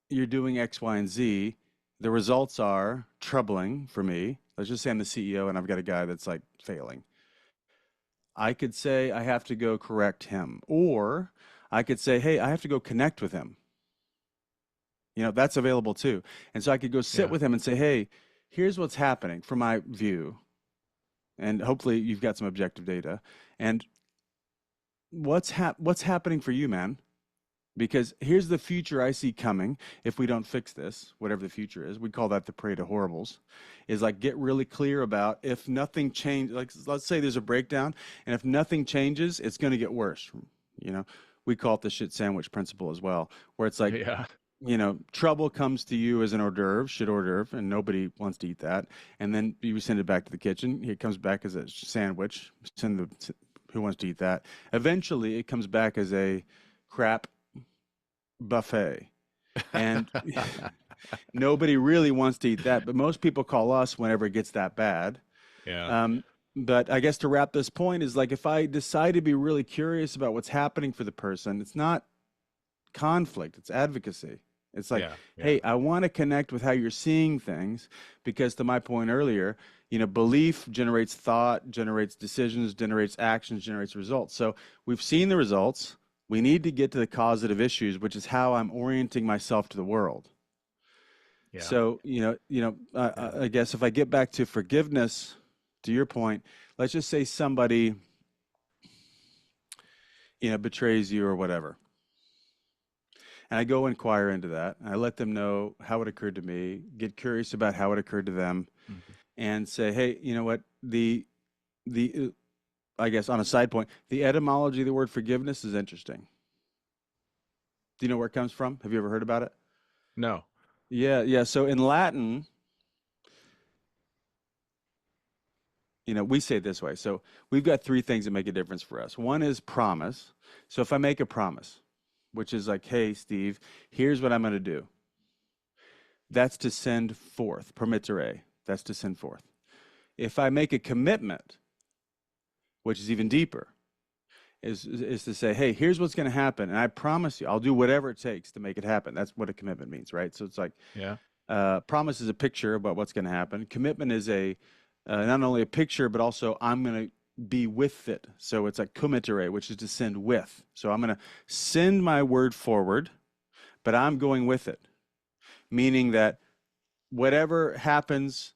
you're doing X, Y, and Z. The results are troubling for me. Let's just say I'm the CEO and I've got a guy that's like failing. I could say I have to go correct him, or I could say, hey, I have to go connect with him. That's available too. And so I could go sit Yeah. with him and say, hey, here's what's happening from my view. And hopefully you've got some objective data. And what's happening for you, man? Because here's the future I see coming if we don't fix this, whatever the future is. We call that the Parade of Horribles. Is like get really clear about if nothing changes. Like let's say there's a breakdown, and if nothing changes, it's going to get worse. You know, we call it the shit sandwich principle as well, where it's like, Yeah. trouble comes to you as an hors d'oeuvre, shit hors d'oeuvre, and nobody wants to eat that. And then you send it back to the kitchen. It comes back as a sandwich. Who wants to eat that? Eventually, it comes back as a crap buffet. And nobody really wants to eat that, but most people call us whenever it gets that bad. Yeah. Um, but I guess to wrap this point is like if I decide to be really curious about what's happening for the person, it's not conflict, it's advocacy. It's like, Yeah. Yeah. hey, I want to connect with how you're seeing things because to my point earlier, belief generates thought, generates decisions, generates actions, generates results. So we've seen the results. We need to get to the causative issues, which is how I'm orienting myself to the world. Yeah. So, Yeah. I guess if I get back to forgiveness, to your point, let's just say somebody, betrays you or whatever. And I go inquire into that. And I let them know how it occurred to me, get curious about how it occurred to them, Mhm. and say, hey, you know what? The I guess on a side point, the etymology of the word forgiveness is interesting. Do you know where it comes from? Have you ever heard about it? No. Yeah, yeah. So in Latin, we say it this way. So we've got three things that make a difference for us. One is promise. So if I make a promise, which is like, hey, Steve, here's what I'm going to do. That's to send forth, permittere. That's to send forth. If I make a commitment, which is even deeper, is to say, hey, here's what's going to happen, and I promise you, I'll do whatever it takes to make it happen. That's what a commitment means, right? So it's like Yeah. promise is a picture about what's going to happen. Commitment is a not only a picture, but also I'm going to be with it. So it's like committere, which is to send with. So I'm going to send my word forward, but I'm going with it, meaning that whatever happens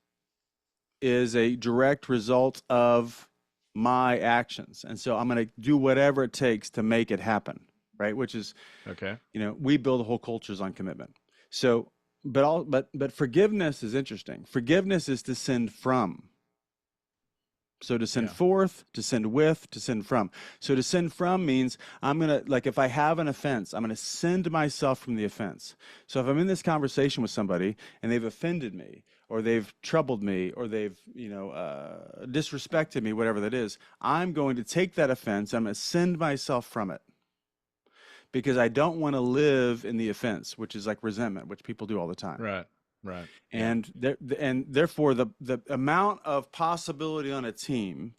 is a direct result of my actions. And so I'm going to do whatever it takes to make it happen, right? Which is, Okay. we build whole cultures on commitment. So, but forgiveness is interesting. Forgiveness is to send from. So to send Yeah. forth, to send with, to send from. So to send from means I'm going to, like, if I have an offense, I'm going to send myself from the offense. So if I'm in this conversation with somebody and they've offended me or they've troubled me or they've, disrespected me, whatever that is, I'm going to take that offense. I'm going to send myself from it because I don't want to live in the offense, which is like resentment, which people do all the time. Right. Right. Yeah. And therefore the amount of possibility on a team,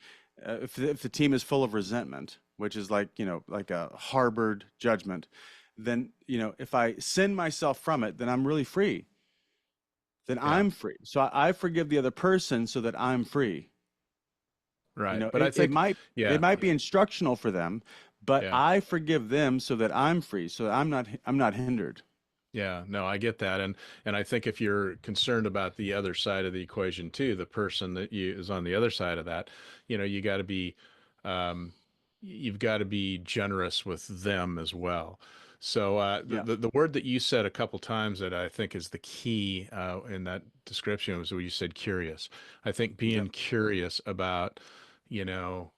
if the team is full of resentment, which is like like a harbored judgment, then if I send myself from it, then I'm really free. Then Yeah. I'm free. So I forgive the other person so that I'm free. Right. But I It think, might yeah. be instructional for them, but Yeah. I forgive them so that I'm free. So I'm not hindered. Yeah, no, I get that, and I think if you're concerned about the other side of the equation too, the person that you is on the other side of that, you got to be, um, you've got to be generous with them as well. So Yeah. the word that you said a couple times that I think is the key in that description was where you said curious. I think being Yep. curious about, you know,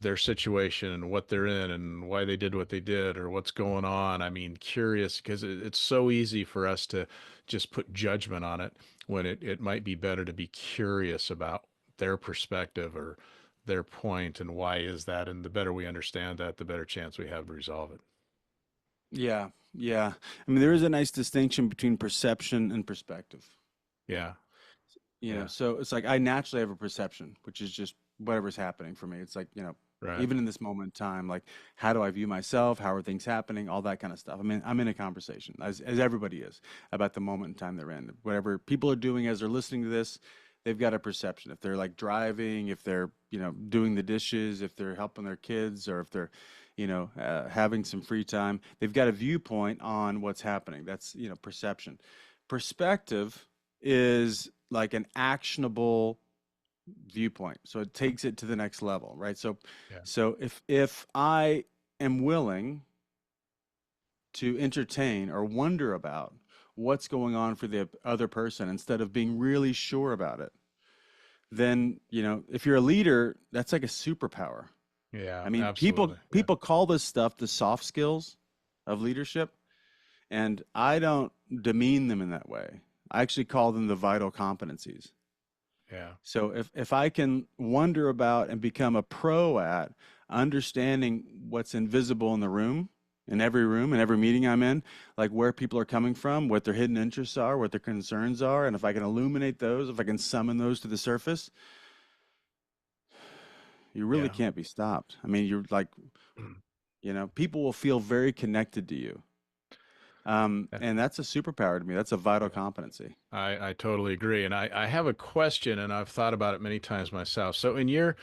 their situation and what they're in and why they did what they did or what's going on. I mean, curious because it's so easy for us to just put judgment on it when it might be better to be curious about their perspective or their point and why is that. And the better we understand that, the better chance we have to resolve it. Yeah. Yeah. I mean, there is a nice distinction between perception and perspective. Yeah. Yeah. So it's like I naturally have a perception, which is just whatever's happening for me. It's like, Right. even in this moment in time, like how do I view myself? How are things happening? All that kind of stuff. I mean, I'm in a conversation, as everybody is, about the moment in time they're in. Whatever people are doing as they're listening to this, they've got a perception. If they're like driving, if they're, doing the dishes, if they're helping their kids, or if they're, having some free time, they've got a viewpoint on what's happening. That's, perception. Perspective is like an actionable viewpoint. So it takes it to the next level, right? So Yeah. so if I am willing to entertain or wonder about what's going on for the other person instead of being really sure about it, then, if you're a leader, that's like a superpower. Yeah. I mean, people Absolutely. Yeah. people call this stuff the soft skills of leadership, and I don't demean them in that way. I actually call them the vital competencies. Yeah. So if I can wonder about and become a pro at understanding what's invisible in every room, in every meeting I'm in, like where people are coming from, what their hidden interests are, what their concerns are, and if I can illuminate those, if I can summon those to the surface, you really Yeah. can't be stopped. I mean, you're like, people will feel very connected to you. Yeah. And that's a superpower to me. That's a vital Yeah. competency. I totally agree. And I have a question, and I've thought about it many times myself. So, in your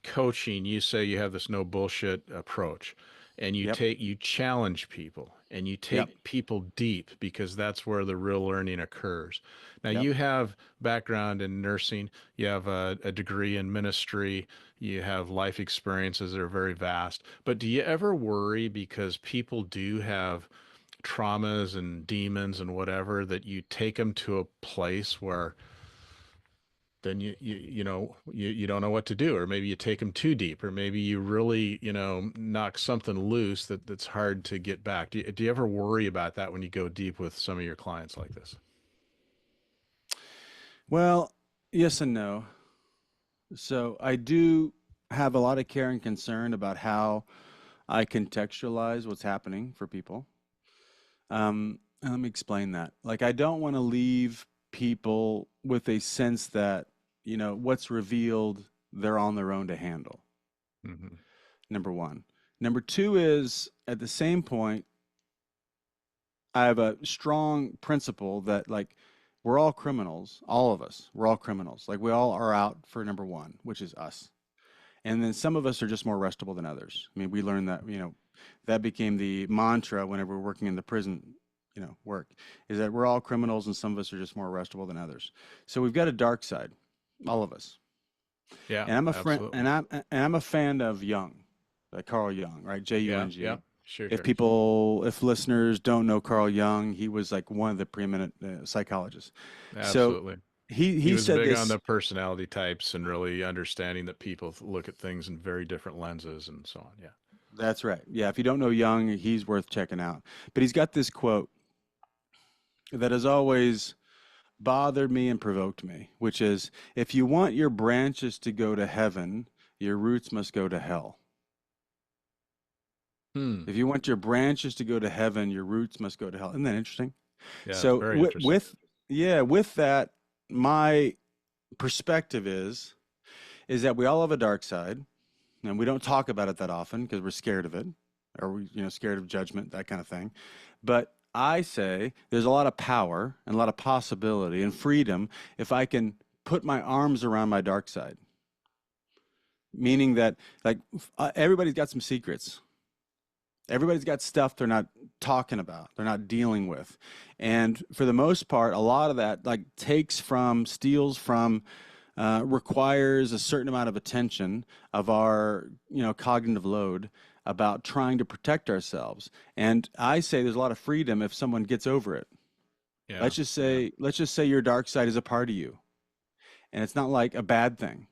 coaching, you say you have this no bullshit approach, and Yep. you challenge people and you Yep. take people deep because that's where the real learning occurs. Now, Yep. you have background in nursing, you have a degree in ministry, you have life experiences that are very vast. But do you ever worry because people do have traumas and demons and whatever that you take them to a place where then you don't know what to do, or maybe you take them too deep, or maybe you really, knock something loose that's hard to get back. Do you ever worry about that when you go deep with some of your clients like this? Well, yes and no. So I do have a lot of care and concern about how I contextualize what's happening for people. And let me explain that. Like, I don't want to leave people with a sense that, what's revealed, they're on their own to handle. Hmm. Number one. Number two is at the same point, I have a strong principle that, like, we're all criminals, all of us. We're all criminals. Like, we all are out for number one, which is us. And then some of us are just more restable than others. I mean, we learned that, that became the mantra whenever we're working in the prison, work, is that we're all criminals and some of us are just more restable than others. So we've got a dark side, all of us. Yeah, And I'm a friend, absolutely. and I'm a fan of Jung, like Carl Jung, right? Yeah, yeah, Jung. sure, If sure. if listeners don't know Carl Jung, he was like one of the preeminent psychologists. So Absolutely. He he was said big on this. the personality types and really understanding that people look at things in very different lenses and so on. Yeah. That's right. Yeah, if you don't know Jung, he's worth checking out. But he's got this quote that has always bothered me and provoked me, which is, if you want your branches to go to heaven, your roots must go to hell. Hmm. If you want your branches to go to heaven, your roots must go to hell. Isn't that interesting? Yeah, it's So very interesting. with that, my perspective is that we all have a dark side, and we don't talk about it that often because we're scared of it, or we, scared of judgment, that kind of thing. But I say there's a lot of power and a lot of possibility and freedom if I can put my arms around my dark side. Meaning that, like, everybody's got some secrets. Everybody's got stuff they're not talking about, they're not dealing with. And for the most part, a lot of that, like, steals from, requires a certain amount of attention of our, cognitive load about trying to protect ourselves. And I say there's a lot of freedom if someone gets over it. Yeah, yeah, Let's just say your dark side is a part of you, and it's not like a bad thing,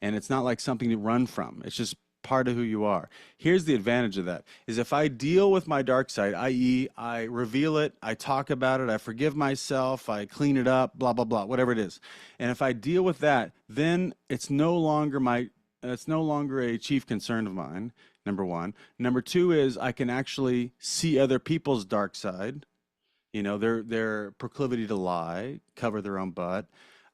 and it's not like something to run from. It's just part of who you are. Here's the advantage of that is if I deal with my dark side, i.e., I reveal it, I talk about it, I forgive myself, I clean it up, blah, blah, blah, whatever it is. And if I deal with that, then it's no longer a chief concern of mine, number one. Number two is I can actually see other people's dark side, their proclivity to lie, cover their own butt,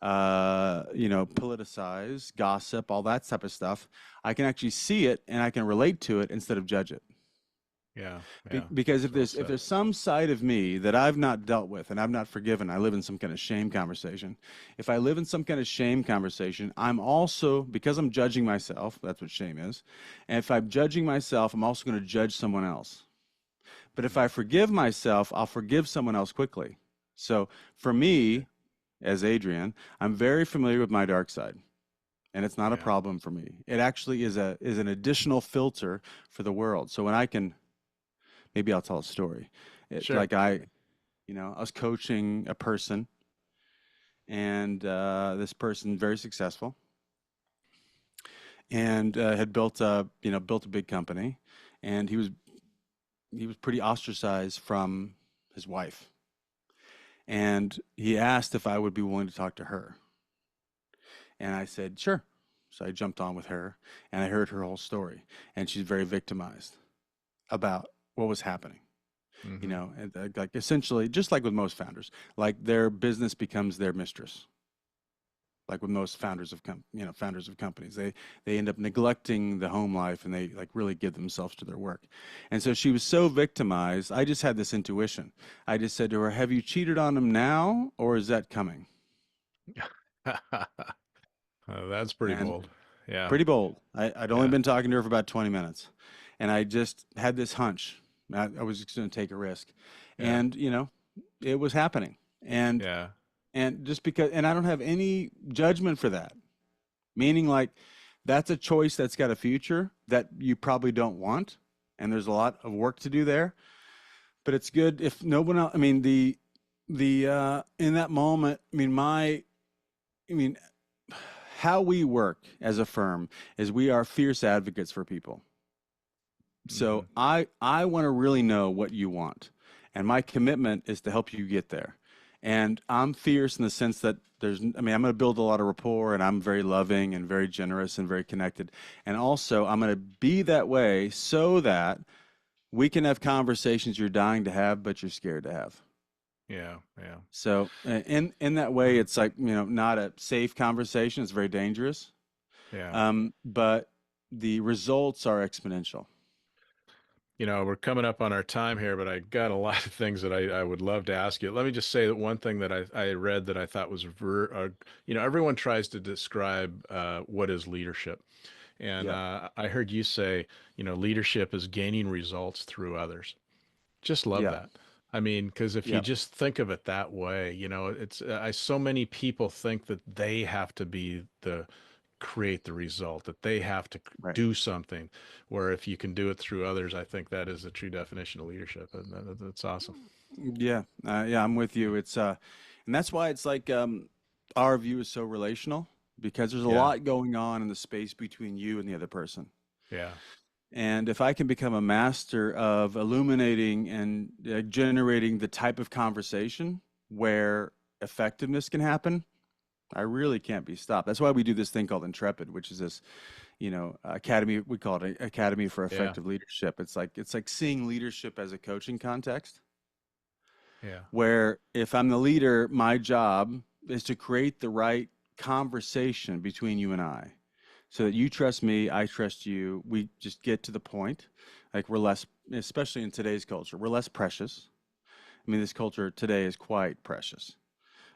politicize, gossip, all that type of stuff. I can actually see it and I can relate to it instead of judge it. yeah, yeah. Because It's well if said. there's some side of me that I've not dealt with and I've not forgiven, I live in some kind of shame conversation. If I live in some kind of shame conversation, I'm also, because I'm judging myself, that's what shame is. And if I'm judging myself, I'm also going to judge someone else. But if I forgive myself, I'll forgive someone else quickly. So for me, as Adrian, I'm very familiar with my dark side, and it's not a Yeah, problem for me. It actually is an additional filter for the world. So when I can, maybe I'll tell a story. sure. I was coaching a person, and this person very successful, and had built a big company, and he was pretty ostracized from his wife. And he asked if I would be willing to talk to her. And I said, sure. So I jumped on with her and I heard her whole story. And she's very victimized about what was happening. Hmm. And like essentially, just like with most founders, like their business becomes their mistress. Like with most founders of companies, they end up neglecting the home life and they like really give themselves to their work. And so she was so victimized. I just had this intuition. I just said to her, "Have you cheated on him now, or is that coming?" That's pretty And bold. Yeah, pretty bold. I'd only yeah, been talking to her for about 20 minutes, and I just had this hunch. I was just going to take a risk, yeah, and it was happening. And yeah, just because, and I don't have any judgment for that. Meaning, like, that's a choice that's got a future that you probably don't want, and there's a lot of work to do there. But it's good if no one else. I mean, the in that moment. I mean, I mean, how we work as a firm is we are fierce advocates for people. Hmm. So I want to really know what you want, and my commitment is to help you get there. And I'm fierce in the sense that I mean, I'm going to build a lot of rapport, and I'm very loving and very generous and very connected. And also, I'm going to be that way so that we can have conversations you're dying to have, but you're scared to have. Yeah, yeah, So in that way, it's like, not a safe conversation. It's very dangerous. yeah. But the results are exponential. We're coming up on our time here, but I got a lot of things that I would love to ask you. Let me just say that one thing that I read that I thought was, everyone tries to describe what is leadership. And Yeah. I heard you say, leadership is gaining results through others. Just love Yeah. that. I mean, because if you Yeah. just think of it that way, it's so many people think that they have to be the create the result, that they have to Right. do something. Where if you can do it through others, I think that is the true definition of leadership. And that's awesome. Yeah. Yeah. I'm with you. And that's why it's like, our view is so relational because there's a Yeah, lot going on in the space between you and the other person. yeah, And if I can become a master of illuminating and generating the type of conversation where effectiveness can happen, I really can't be stopped. That's why we do this thing called Intrepid, which is this, academy. We call it a Academy for yeah, Effective Leadership. It's like seeing leadership as a coaching context, yeah, where if I'm the leader, my job is to create the right conversation between you and I, so that you trust me, I trust you. We just get to the point. Like we're less, especially in today's culture, we're less precious. I mean, this culture today is quite precious,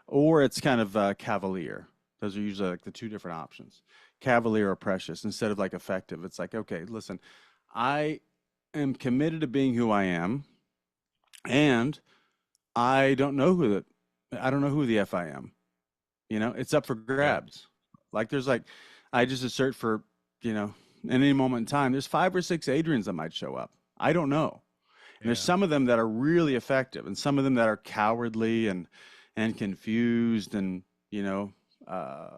or it's kind of cavalier. Those are usually like the two different options: cavalier or precious. Instead of like effective, it's like, okay, listen, I am committed to being who I am, and I don't know I don't know who the f I am. It's up for yeah, grabs. Like there's like, I just assert for, in any moment in time, there's 5 or 6 Adrians that might show up. I don't know. And there's yeah, some of them that are really effective, and some of them that are cowardly and confused, and you know, uh,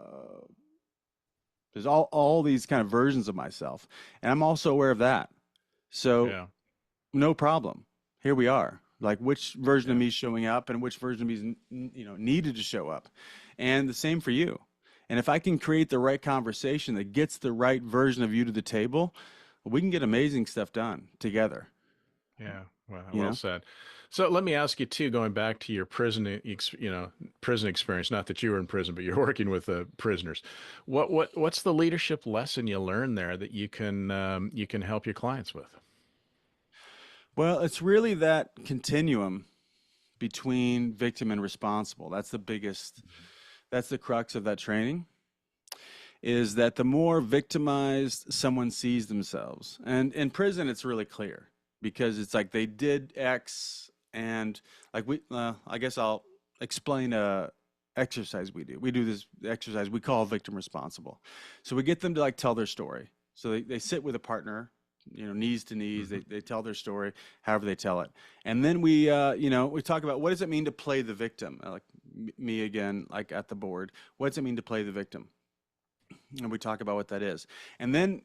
there's all these kind of versions of myself, and I'm also aware of that. So yeah, no problem. Here we are. Like which version of yeah, me is showing up and which version of me is, needed to show up. And the same for you. And if I can create the right conversation that gets the right version of you to the table, we can get amazing stuff done together, yeah. Well, you well know? said. So let me ask you too, going back to your prison experience. Not that you were in prison, but you're working with prisoners. What's the leadership lesson you learned there that you can help your clients with? Well, it's really that continuum between victim and responsible. That's the crux of that training, is that the more victimized someone sees themselves, and in prison it's really clear because it's like they did X, and like I guess I'll explain a exercise we do this exercise we call victim responsible. So we get them to like tell their story. So they sit with a partner, knees to knees. Hmm. They tell their story however they tell it, and then we talk about what does it mean to play the victim. Like me again, like at the board, what does it mean to play the victim? And we talk about what that is. And then,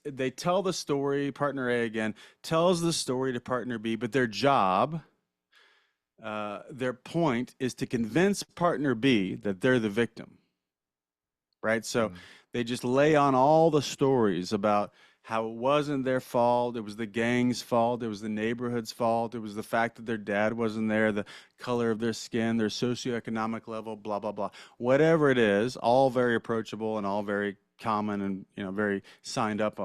they tell the story. Partner A again tells the story to partner B, but their point is to convince partner B that they're the victim, right? So Mm. they just lay on all the stories about how it wasn't their fault. It was the gang's fault. It was the neighborhood's fault. It was the fact that their dad wasn't there, the color of their skin, their socioeconomic level, blah, blah, blah. Whatever it is, all very approachable and all very common and, very signed up.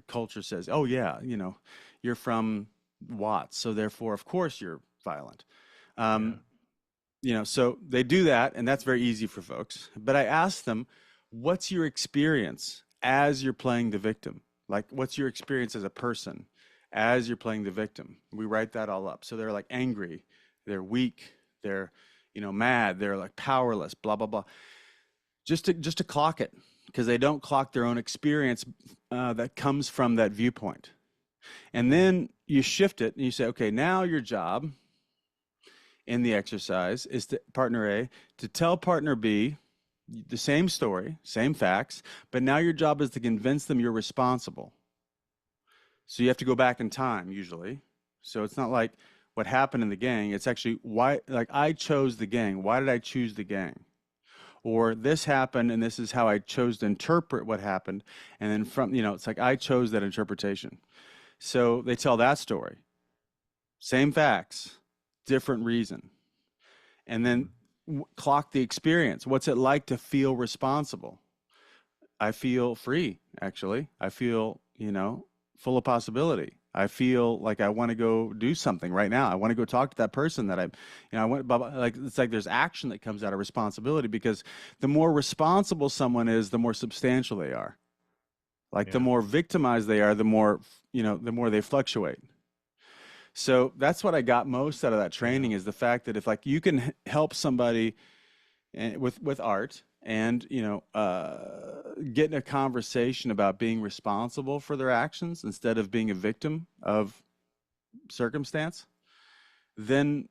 Culture says, oh, yeah, you're from Watts, so therefore, of course, you're violent. Yeah, Um, so they do that, and that's very easy for folks. But I ask them, what's your experience as you're playing the victim? Like, what's your experience as a person as you're playing the victim? We write that all up. So they're like angry, they're weak, they're, mad, they're like powerless, blah, blah, blah. Just to clock it, because they don't clock their own experience that comes from that viewpoint. And yeah, then you shift it and you say, okay, now your job in the exercise is to partner A to tell partner B The same story, same facts, but now your job is to convince them you're responsible. So you have to go back in time usually. So it's not like what happened in the gang. It's actually why, like, I chose the gang. Why did I choose the gang? Or this happened and this is how I chose to interpret what happened. And then it's like I chose that interpretation. So they tell that story. Same facts, different reason. And then clock the experience. What's it like to feel responsible? I feel free, actually. I feel, full of possibility. I feel like I want to go do something right now. I want to go talk to that person that I want, like, it's like there's action that comes out of responsibility because the more responsible someone is, the more substantial they are. Like the Yeah. more victimized they are, the more they fluctuate. So that's what I got most out of that Yeah. training is the fact that if like you can help somebody with art and get in a conversation about being responsible for their actions instead of being a victim of circumstance, then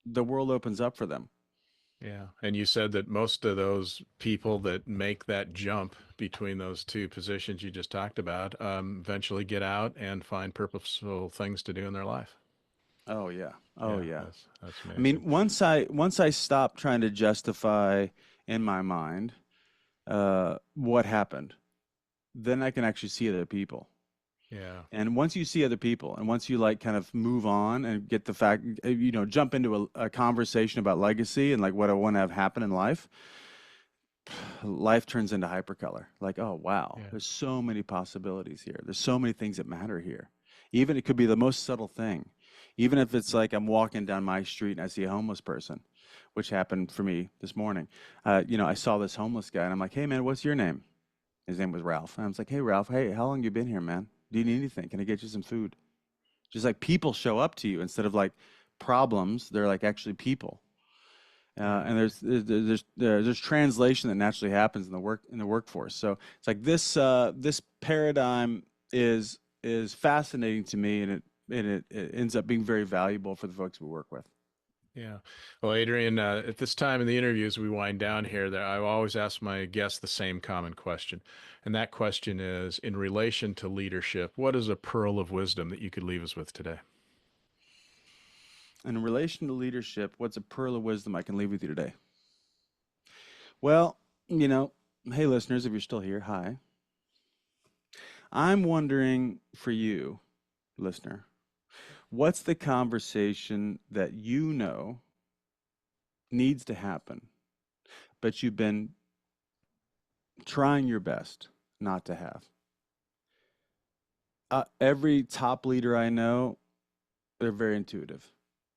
the world opens up for them. Yeah. And you said that most of those people that make that jump between those two positions you just talked about eventually get out and find purposeful things to do in their life. Oh yeah. Oh Yeah, yeah. that's I amazing. mean, once I stopped trying to justify in my mind what happened, then I can actually see other people. Yeah. And once you see other people, and once you like kind of move on and get the fact, jump into a conversation about legacy and like what I want to have happen in life turns into hypercolor. Like, oh, wow, Yeah. there's so many possibilities here. There's so many things that matter here. Even it could be the most subtle thing. Even if it's like I'm walking down my street and I see a homeless person, which happened for me this morning. I saw this homeless guy and I'm like, hey, man, what's your name? His name was Ralph. And I was like, hey, Ralph, hey, how long you been here, man? Do you need anything? Can I get you some food? Just like people show up to you instead of like problems, they're like actually people. Yeah. And there's translation that naturally happens in the workforce. So it's like this paradigm is fascinating to me, and it ends up being very valuable for the folks we work with. Yeah. Well, Adrian, at this time in the interviews, we wind down here. That I always ask my guests the same common question. And that question is, in relation to leadership, what is a pearl of wisdom that you could leave us with today? And in relation to leadership, what's a pearl of wisdom I can leave with you today? Well, hey listeners, if you're still here, hi. I'm wondering for you, listener, what's the conversation that needs to happen, but you've been trying your best not to have? Every top leader I know, they're very intuitive.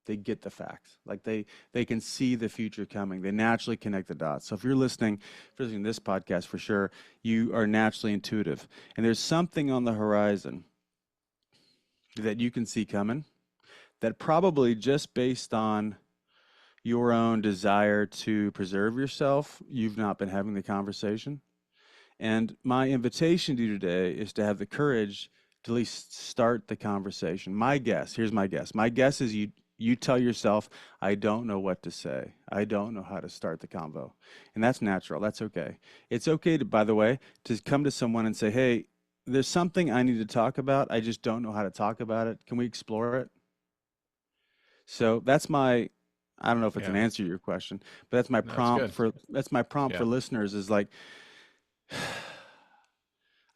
They get the facts. Like they can see the future coming. They naturally connect the dots. So if you're listening to this podcast for sure, you are naturally intuitive. And there's something on the horizon that you can see coming that probably just based on your own desire to preserve yourself, you've not been having the conversation. And my invitation to you today is to have the courage to at least start the conversation. Here's my guess. My guess is you tell yourself, I don't know what to say. I don't know how to start the convo. And that's natural. That's okay. It's okay to, by the way, to come to someone and say, hey, there's something I need to talk about. I just don't know how to talk about it. Can we explore it? So I don't know if it's an Yeah. answer to your question, but that's my That's prompt good. for Yeah. listeners is like,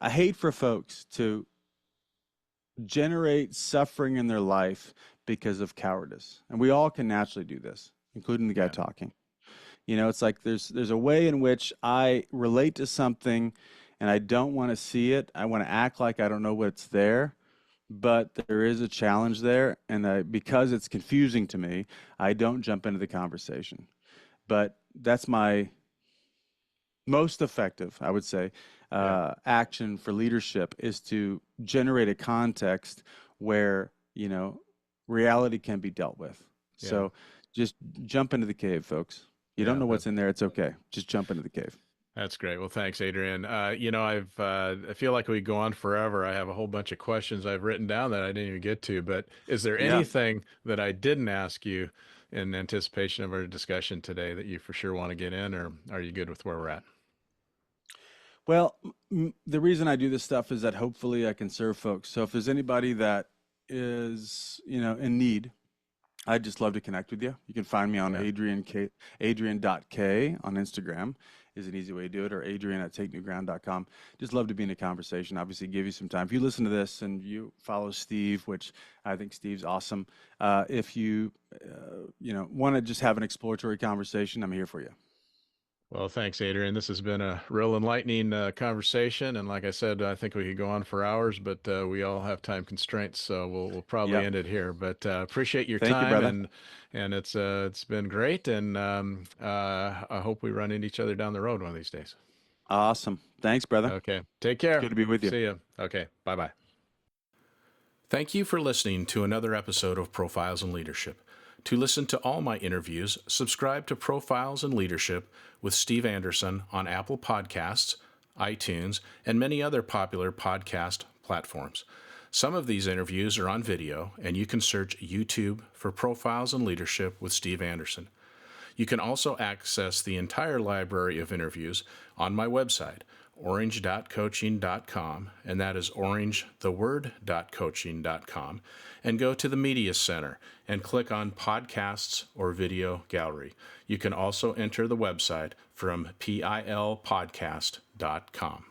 I hate for folks to generate suffering in their life because of cowardice. And we all can naturally do this, including the guy Yeah. talking. It's like there's a way in which I relate to something and I don't want to see it. I want to act like I don't know what's there, but there is a challenge there. And because it's confusing to me, I don't jump into the conversation. But that's my most effective, I would say, Yeah. action for leadership is to generate a context where, reality can be dealt with. Yeah. So just jump into the cave, folks. You don't Yeah. know what's in there. It's okay. Just jump into the cave. That's great. Well, thanks, Adrian. I feel like we go on forever. I have a whole bunch of questions I've written down that I didn't even get to, but is there Yeah. anything that I didn't ask you in anticipation of our discussion today that you for sure want to get in, or are you good with where we're at? Well, the reason I do this stuff is that hopefully I can serve folks. So if there's anybody that is, in need, I'd just love to connect with you. You can find me on Yeah. Adrian.K on Instagram is an easy way to do it, or Adrian@takenewground.com. Just love to be in a conversation. Obviously, give you some time. If you listen to this and you follow Steve, which I think Steve's awesome, if you, want to just have an exploratory conversation, I'm here for you. Well, thanks, Adrian. This has been a real enlightening conversation, and like I said, I think we could go on for hours, but we all have time constraints, so we'll probably Yep. end it here. But appreciate your Thank you, time, brother. and it's been great, and I hope we run into each other down the road one of these days. Awesome. Thanks, brother. Okay, take It's care. good to be with you. See you. Okay, bye bye. Thank you for listening to another episode of Profiles in Leadership. To listen to all my interviews, subscribe to Profiles in Leadership with Steve Anderson on Apple Podcasts, iTunes, and many other popular podcast platforms. Some of these interviews are on video, and you can search YouTube for Profiles in Leadership with Steve Anderson. You can also access the entire library of interviews on my website, orange.coaching.com, and that is orangetheword.coaching.com, and go to the Media Center and click on Podcasts or Video Gallery. You can also enter the website from pilpodcast.com.